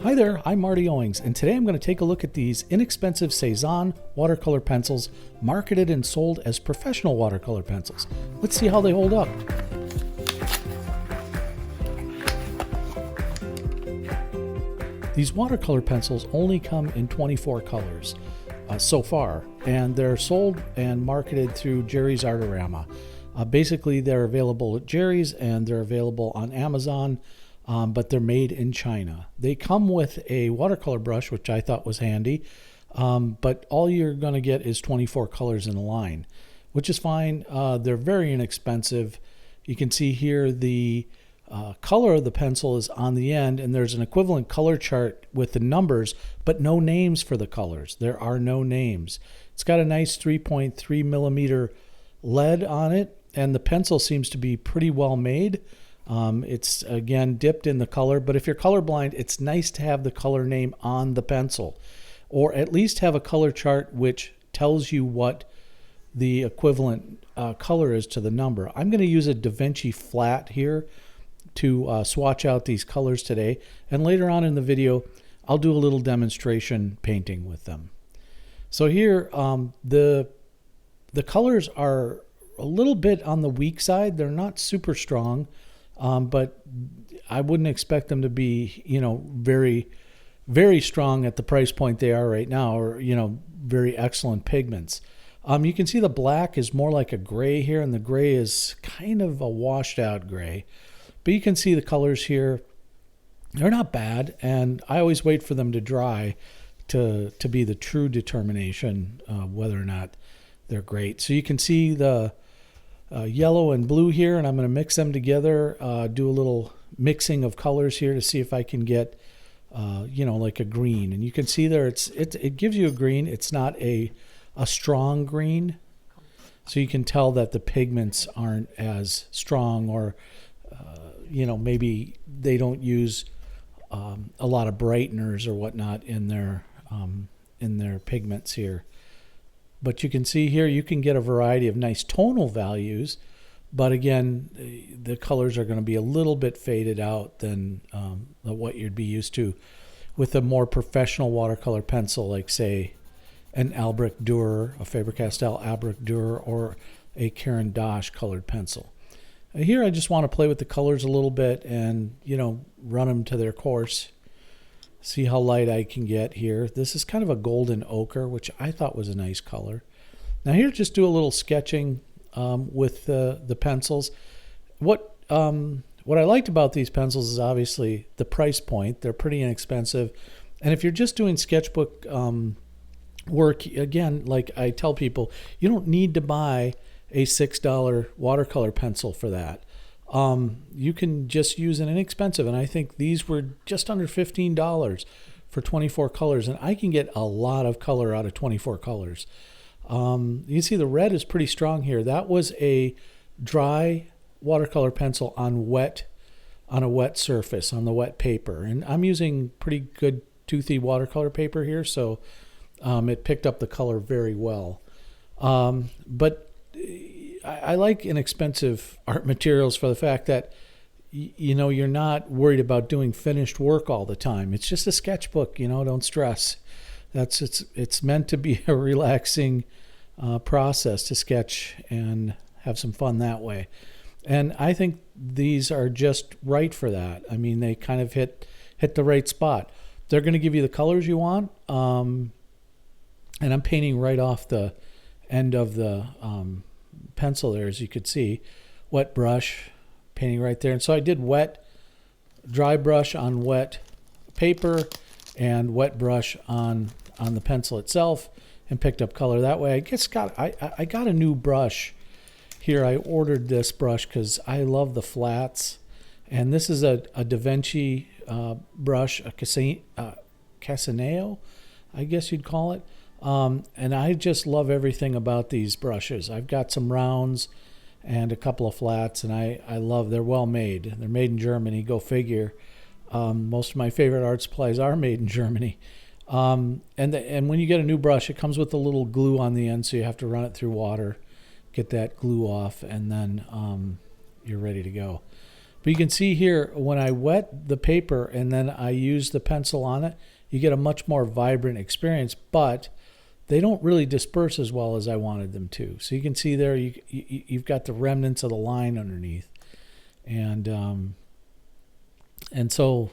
Hi there, I'm Marty Owings, and today I'm going to take a look at these inexpensive Cezanne watercolor pencils marketed and sold as professional watercolor pencils. Let's see how they hold up. These watercolor pencils only come in 24 colors so far, and they're sold and marketed through Jerry's Artarama. Basically, they're available at Jerry's and they're available on Amazon. But they're made in China. They come with a watercolor brush, which I thought was handy, but all you're going to get is 24 colors in a line, which is fine. They're very inexpensive. You can see here the color of the pencil is on the end, and there's an equivalent color chart with the numbers, but no names for the colors. There are no names. It's got a nice 3.3 millimeter lead on it, and the pencil seems to be pretty well made. It's again dipped in the color, but if you're colorblind, it's nice to have the color name on the pencil, or at least have a color chart which tells you what the equivalent color is to the number. I'm going to use a Da Vinci flat here to swatch out these colors today, and later on in the video I'll do a little demonstration painting with them. So here the colors are a little bit on the weak side. They're not super strong. But I wouldn't expect them to be, very, very strong at the price point they are right now, or, very excellent pigments. You can see the black is more like a gray here, and the gray is kind of a washed out gray. But you can see the colors here. They're not bad, and I always wait for them to dry to be the true determination whether or not they're great. So you can see the yellow and blue here, and I'm going to mix them together, do a little mixing of colors here to see if I can get like a green. And you can see there it gives you a green. It's not a strong green, so you can tell that the pigments aren't as strong, or maybe they don't use a lot of brighteners or whatnot in their pigments here. But you can see here you can get a variety of nice tonal values, but again, the colors are going to be a little bit faded out than what you'd be used to with a more professional watercolor pencil, like say an Albrecht Dürer, a Faber-Castell Albrecht Dürer, or a Caran d'Ache colored pencil. Here I just want to play with the colors a little bit and run them to their course. See how light I can get here. This is kind of a golden ochre, which I thought was a nice color. Now here, just do a little sketching with the pencils. What I liked about these pencils is obviously the price point. They're pretty inexpensive. And if you're just doing sketchbook work, again, like I tell people, you don't need to buy a $6 watercolor pencil for that. You can just use an inexpensive, and I think these were just under $15 for 24 colors, and I can get a lot of color out of 24 colors. You can see the red is pretty strong here. That was a dry watercolor pencil on a wet surface, on the wet paper, and I'm using pretty good toothy watercolor paper here, so it picked up the color very well. But I like inexpensive art materials for the fact that you're not worried about doing finished work all the time. It's just a sketchbook, don't stress. It's meant to be a relaxing process to sketch and have some fun that way. And I think these are just right for that. I mean, they kind of hit the right spot. They're going to give you the colors you want. And I'm painting right off the end of the pencil there, as you could see. Wet brush, painting right there. And so I did dry brush on wet paper and wet brush on the pencil itself, and picked up color that way. I got a new brush here. I ordered this brush because I love the flats, and this is a Da Vinci brush, a Casaneo, I guess you'd call it. And I just love everything about these brushes. I've got some rounds and a couple of flats, and I love, they're well made. They're made in Germany, go figure. Most of my favorite art supplies are made in Germany. And when you get a new brush, it comes with a little glue on the end, so you have to run it through water, get that glue off, and then you're ready to go. But you can see here, when I wet the paper and then I use the pencil on it, you get a much more vibrant experience, but they don't really disperse as well as I wanted them to. So you can see there, you've got the remnants of the line underneath. And so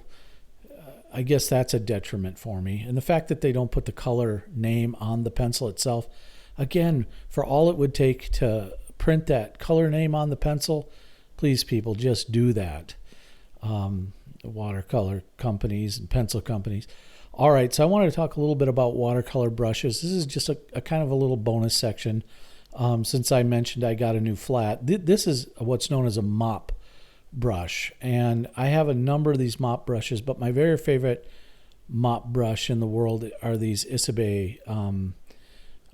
I guess that's a detriment for me. And the fact that they don't put the color name on the pencil itself, again, for all it would take to print that color name on the pencil, please, people, just do that. Watercolor companies and pencil companies. All right, so I wanted to talk a little bit about watercolor brushes. This is just a kind of a little bonus section. Since I mentioned I got a new flat, this is what's known as a mop brush. And I have a number of these mop brushes, but my very favorite mop brush in the world are these Isabe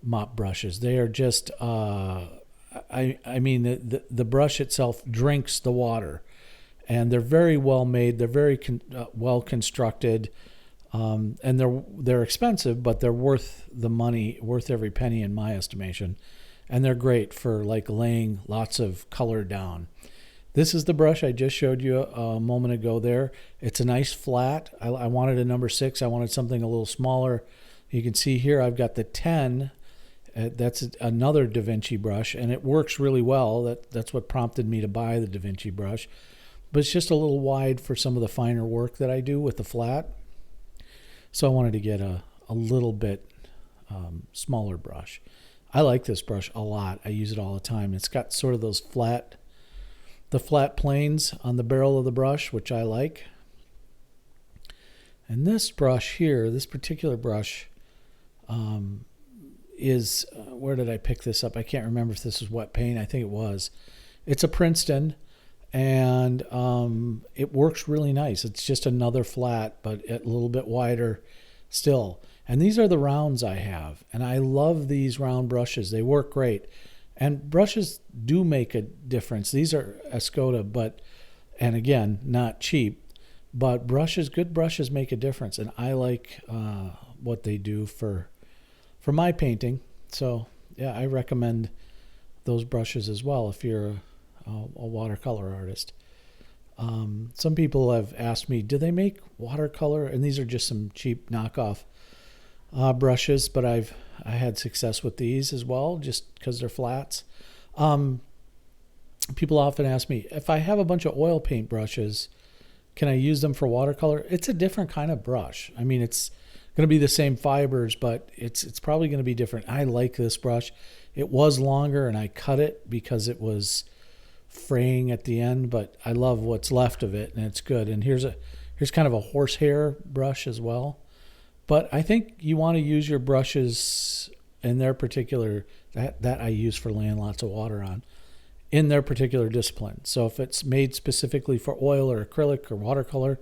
mop brushes. They are just, I mean, the brush itself drinks the water. And they're very well made. They're very well constructed. And they're expensive, but they're worth the money, worth every penny in my estimation. And they're great for like laying lots of color down. This is the brush I just showed you a moment ago there. It's a nice flat. I wanted a number 6. I wanted something a little smaller. You can see here I've got the 10. That's another Da Vinci brush, and it works really well. That's what prompted me to buy the Da Vinci brush. But it's just a little wide for some of the finer work that I do with the flat. So I wanted to get a little bit smaller brush. I like this brush a lot. I use it all the time. It's got sort of those flat planes on the barrel of the brush, which I like. And this brush here, this particular brush, is, where did I pick this up? I can't remember if this is wet paint. I think it was. It's a Princeton, and it works really nice. It's just another flat, but a little bit wider still. And these are the rounds I have, and I love these round brushes. They work great. And brushes do make a difference. These are Escoda, and again, not cheap, but good brushes make a difference. And I like what they do for my painting. So yeah, I recommend those brushes as well if you're a watercolor artist. Some people have asked me, do they make watercolor? And these are just some cheap knockoff brushes, but I had success with these as well, just because they're flats. People often ask me, if I have a bunch of oil paint brushes, can I use them for watercolor? It's a different kind of brush. I mean, it's going to be the same fibers, but it's probably going to be different. I like this brush. It was longer, and I cut it because it was fraying at the end, but I love what's left of it, and it's good. And here's kind of a horsehair brush as well. But I think you want to use your brushes in their particular, that I use for laying lots of water on, in their particular discipline. So if it's made specifically for oil or acrylic or watercolor,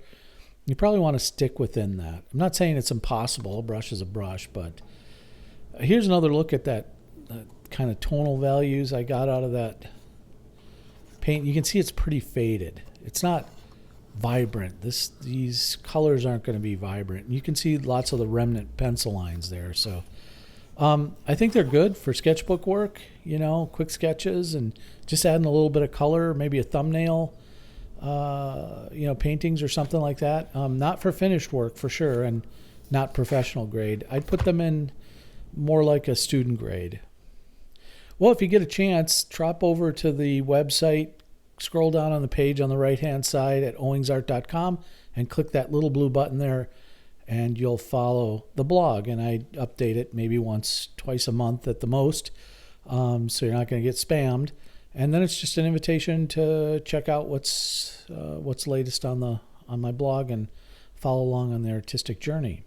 you probably want to stick within that. I'm not saying it's impossible. A brush is a brush, but here's another look at that kind of tonal values I got out of that paint. You can see it's pretty faded. It's not vibrant. These colors aren't going to be vibrant. You can see lots of the remnant pencil lines there. So I think they're good for sketchbook work, quick sketches and just adding a little bit of color, maybe a thumbnail, paintings or something like that. Not for finished work for sure, and not professional grade. I'd put them in more like a student grade. Well, if you get a chance, drop over to the website, scroll down on the page on the right-hand side at owingsart.com and click that little blue button there, and you'll follow the blog. And I update it maybe twice a month at the most, so you're not going to get spammed. And then it's just an invitation to check out what's latest on my blog and follow along on the artistic journey.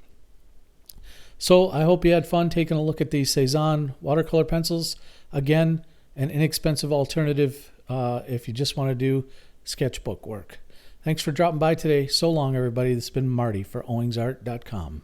So I hope you had fun taking a look at these Cezanne watercolor pencils. Again, an inexpensive alternative if you just want to do sketchbook work. Thanks for dropping by today. So long, everybody. This has been Marty for owingsart.com.